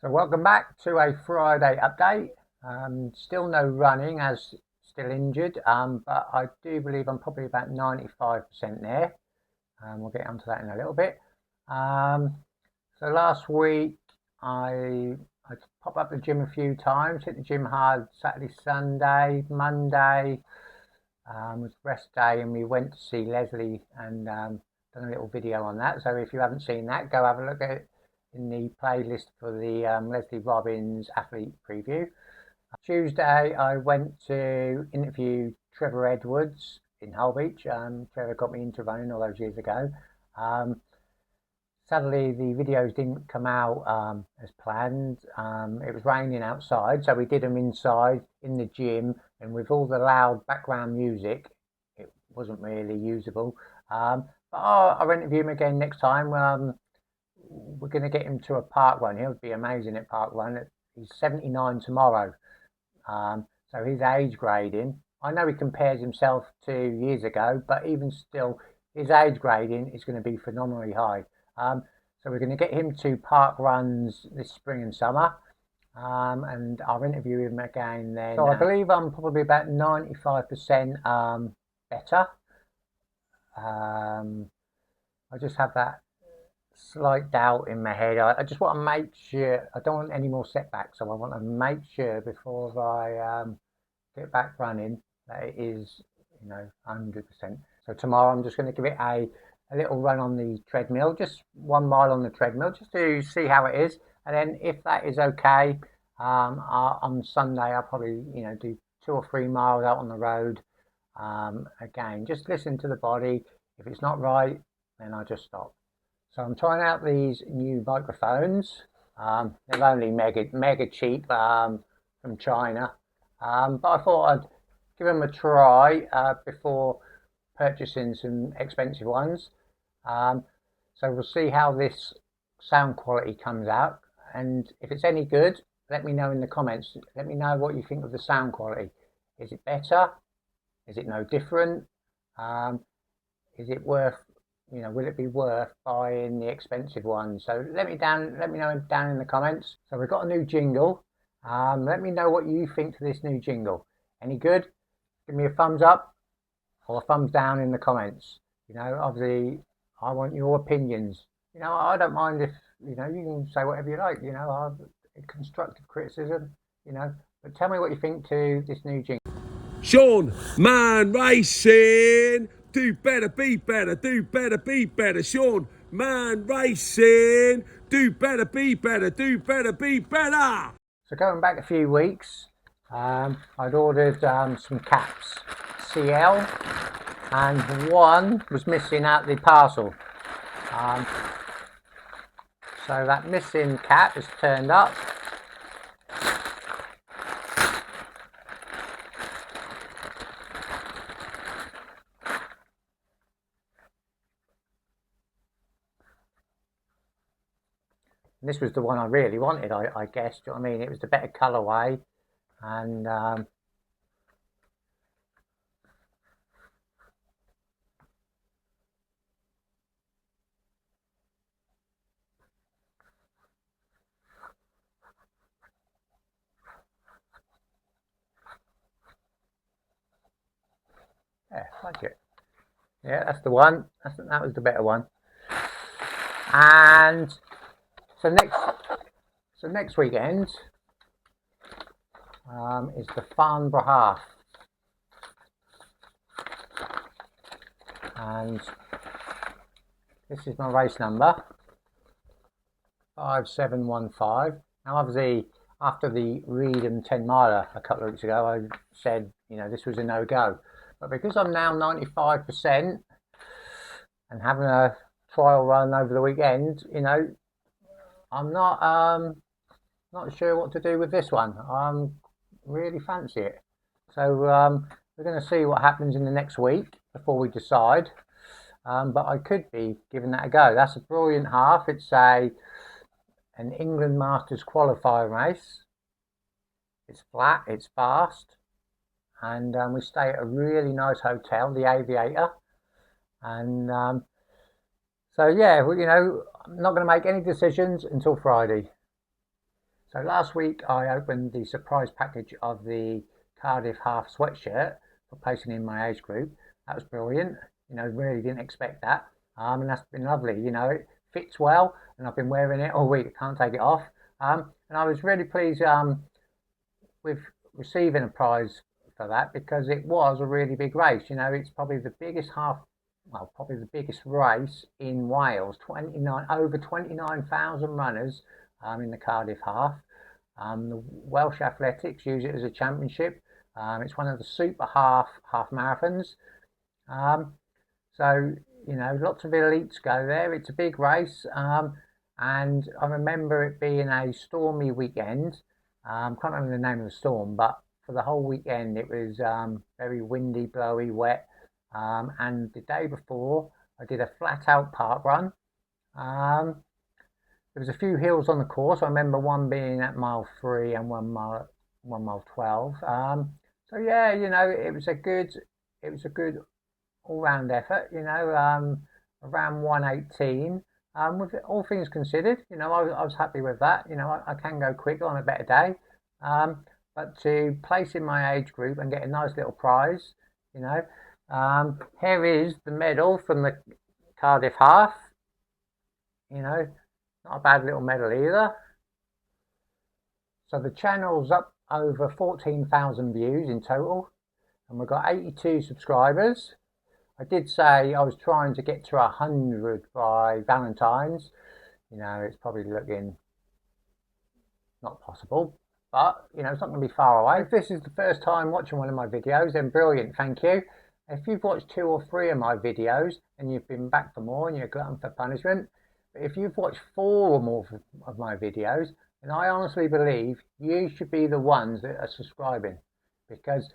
So welcome back to a Friday update. Still no running, as still injured, but I do believe I'm probably about 95% there. We'll get onto that in a little bit. So last week I popped up the gym a few times, hit the gym hard Saturday, Sunday, Monday was rest day, and we went to see Leslie and done a little video on that. So if you haven't seen that, go have a look at it in the playlist for the Leslie Robbins athlete preview. Tuesday I went to interview Trevor Edwards in Holbeach. Trevor got me into running all those years ago. Sadly, the videos didn't come out as planned. It was raining outside, so we did them inside in the gym, and with all the loud background music, it wasn't really usable. But I'll interview him again next time. We're going to get him to a park run. He'll be amazing at park run. He's 79 tomorrow. So his age grading, I know he compares himself to years ago, but even still, his age grading is going to be phenomenally high. So we're going to get him to park runs this spring and summer, and I'll interview him again then. So I believe I'm probably about 95% better. I just have that slight doubt in my head. I just want to make sure, I don't want any more setbacks, so I want to make sure before I get back running that it is, 100%. So tomorrow I'm just going to give it a little run on the treadmill, just 1 mile on the treadmill, just to see how it is. And then if that is okay, on Sunday I'll probably do 2 or 3 miles out on the road. Again, just listen to the body. If it's not right, then I just stop. So I'm trying out these new microphones. They're only mega cheap from China, but I thought I'd give them a try before purchasing some expensive ones. So we'll see how this sound quality comes out, and if it's any good, let me know in the comments. Let me know what you think of the sound quality. Is it better? Is it no different? Is it worth, will it be worth buying the expensive one? So let me know down in the comments. So we've got a new jingle. Let me know what you think to this new jingle. Any good? Give me a thumbs up or a thumbs down in the comments. Obviously I want your opinions. I don't mind if, you can say whatever you like, constructive criticism, but tell me what you think to this new jingle. Sean, man racing, do better, be better, do better, be better. Sean, man racing, do better, be better, do better, be better. So going back a few weeks, I'd ordered some caps, CL, and one was missing out the parcel. So that missing cap has turned up. And this was the one I really wanted, I guess. Do you know what I mean? It was the better colourway, and yeah, budget. Yeah, that's the one. That was the better one. And so next weekend is the Farnborough Half, and this is my race number 5715. Now obviously after the Reedham 10 miler a couple of weeks ago, I said this was a no-go, but because I'm now 95% and having a trial run over the weekend, I'm not sure what to do with this one. I really fancy it. So we're going to see what happens in the next week before we decide. But I could be giving that a go. That's a brilliant half. It's an England Masters qualifying race. It's flat, it's fast, and we stay at a really nice hotel, the Aviator. And so yeah, I'm not going to make any decisions until Friday. So last week I opened the surprise package of the Cardiff half sweatshirt for placing in my age group. That was brilliant. Really didn't expect that. And that's been lovely. It fits well, and I've been wearing it all week. I can't take it off. And I was really pleased with receiving a prize for that, because it was a really big race. It's probably the biggest probably the biggest race in Wales. Over 29,000 runners in the Cardiff half. The Welsh Athletics use it as a championship. It's one of the super half marathons. So lots of elites go there. It's a big race, and I remember it being a stormy weekend. Can't remember the name of the storm, but for the whole weekend it was very windy, blowy, wet. And the day before, I did a flat-out park run. There was a few hills on the course. I remember one being at mile 3 and one mile 12. So yeah, it was a good all-round effort. Around 1:18. With all things considered, I was happy with that. I can go quicker on a better day. But to place in my age group and get a nice little prize, here is the medal from the Cardiff half. Not a bad little medal either. So the channel's up over 14,000 views in total, and we've got 82 subscribers. I did say I was trying to get to 100 by Valentine's. It's probably looking not possible, but it's not going to be far away. If this is the first time watching one of my videos, then brilliant, thank you. If you've watched 2 or 3 of my videos and you've been back for more and you're glutton for punishment, but if you've watched 4 or more of my videos, then I honestly believe you should be the ones that are subscribing, because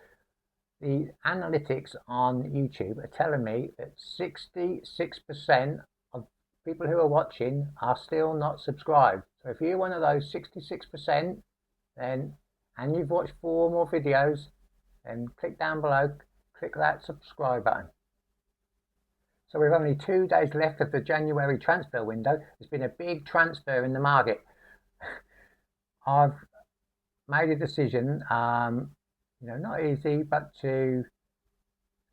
the analytics on YouTube are telling me that 66% of people who are watching are still not subscribed. So if you're one of those 66%, and you've watched 4 more videos, then click down below, click that subscribe button. So we've only 2 days left of the January transfer window. There's been a big transfer in the market. I've made a decision, not easy, but to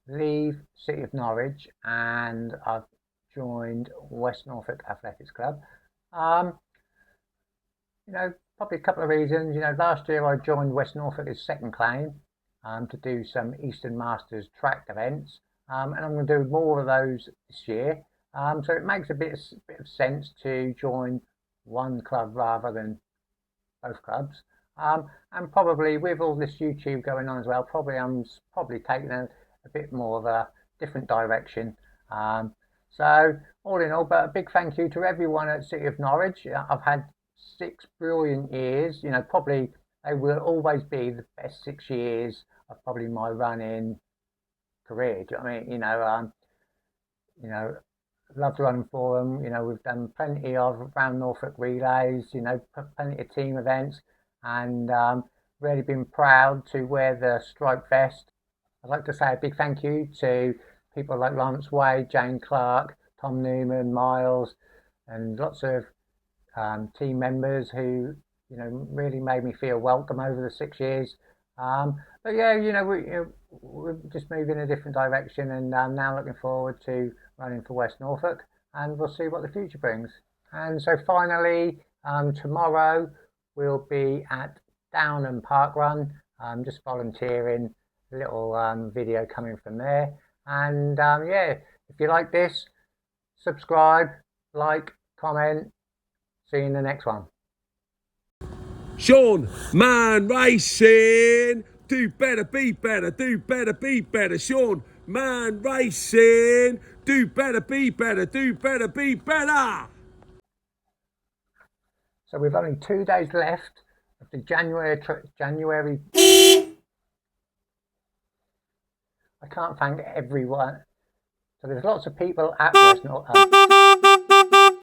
leave City of Norwich, and I've joined West Norfolk Athletics Club. Probably a couple of reasons. Last year I joined West Norfolk as second claim to do some Eastern Masters track events, and I'm going to do more of those this year. So it makes a bit of sense to join one club rather than both clubs. And probably with all this YouTube going on as well, I'm taking a bit more of a different direction. So all in all, but a big thank you to everyone at City of Norwich. I've had 6 brilliant years. Probably they will always be the best 6 years of probably my running career. Do you know what I mean? Loved running for them. We've done plenty of round Norfolk relays. Plenty of team events, and really been proud to wear the striped vest. I'd like to say a big thank you to people like Lawrence Wade, Jane Clark, Tom Newman, Miles, and lots of team members who really made me feel welcome over the 6 years. But yeah, we're just moving in a different direction, and I'm now looking forward to running for West Norfolk, and we'll see what the future brings. And so finally, tomorrow we'll be at Downham Park Run. Just volunteering, a little video coming from there. And yeah, if you like this, subscribe, like, comment. See you in the next one. Sean, man racing. Do better, be better. Do better, be better. Sean, man racing. Do better, be better. Do better, be better. So we've only 2 days left of the January. I can't thank everyone. So there's lots of people at West Norfolk.